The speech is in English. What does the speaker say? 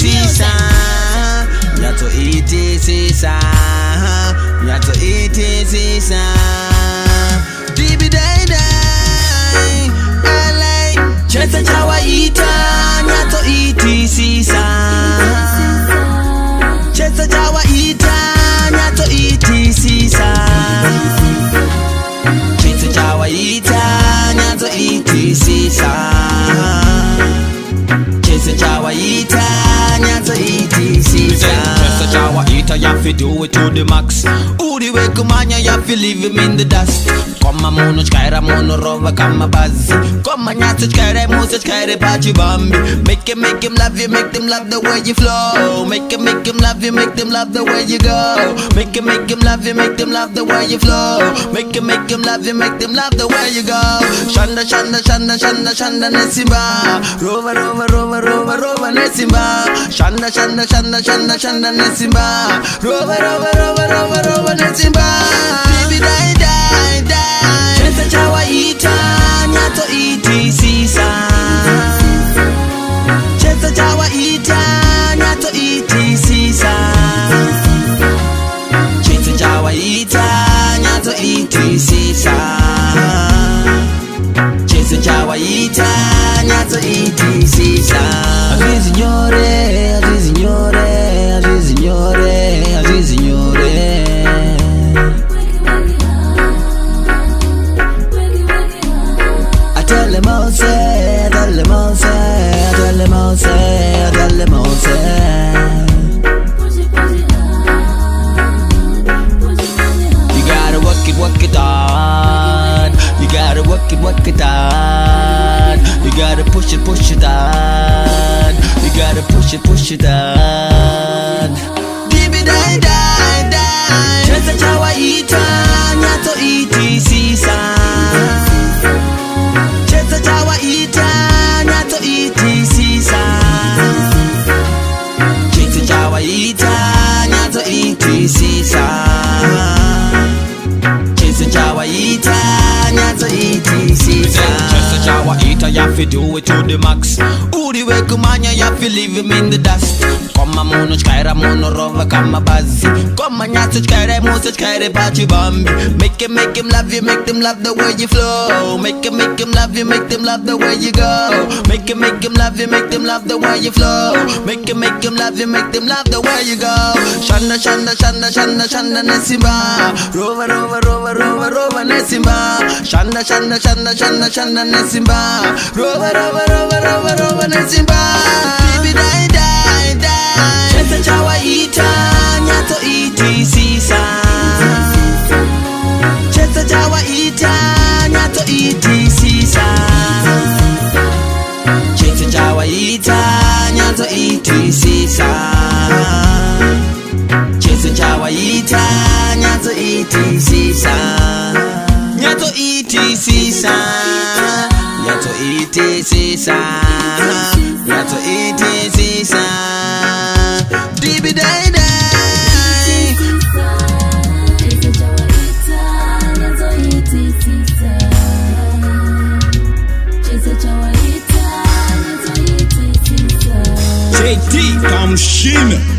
Nyatsoitisisa, Nyatsoitisisa, Nyatsoitisisa. Dibi dai dai, alai. Chesa chawaita, Nyatsoitisisa. Chesa chawaita, Nyatsoitisisa. Chesa chawaita, Nyatsoitisisa. Chesa chawaita, Nyatsoitisisa. Chesa chawaita, you have to do it to the max. Udi we kumanya, you have to leave him in the dust. Koma mono chkaira mono rova kama bazi. Koma nyatso chkaira musa chkaira pachi bambi. Make him love you, make them love the way you flow. Make him love you, make them love the way you go. Make him love you, make them love the way you flow. Make him love you, make them love the way you go. Shanda shanda shanda shanda shanda nesimba. Rova rova rova rova rova nesimba. Shanda shanda shanda shanda shanda nesimba. Rova rova rova rova rova nesimba. Baby die die die. Chesa chawaita, Nyatsoitisisa. Chesa chawaita, Nyatsoitisisa. Chesa chawaita, Nyatsoitisisa. Chesa chawaita, Nyatsoitisisa. Azizinyore, azizinyore, azizinyore, azizinyore. Tell them all say, tell them all say, tell them all say, tell them all say. You gotta work it hard. You gotta work it hard. You gotta push it hard. You gotta push it hard. Dibi die die die. Chesa chawaita, Nyatsoitisisa. Chesa chawaita, Nyatsoitisisa. Chesa chawaita, Nyatsoitisisa. Chesa chawaita, Nyatsoitisisa. Chesa chawaita, you have to do it to the max. Udi we kumanya, you have to leave him in the dust. Koma mono chkaira mono rova kama bazi. Koma nyatso chkaira musa chkaira pachi bambi. Make him love you, make them love the way you flow. Make him love you, make them love the way you go. Make him love you, make them love the way you flow. Make him love you, make them love the way you go. Shanda shanda shanda shanda shanda nesimba. Rova rova rova rova rova nesimba. Shanda shanda shanda shanda shanda nesimba. Rova rova rova rova rova nesimba. Baby die die die. Chesa chawaita, Nyatsoitisisa. Chesa chawaita, Nyatsoitisisa. Chesa chawaita, Nyatsoitisisa. Chesa chawaita, Nyatsoitisisa. Nyatsoitisisa. Nyatsoitisisa. Nyatsoitisisa. Dibi dai dai. J.T.PAMUSHINA.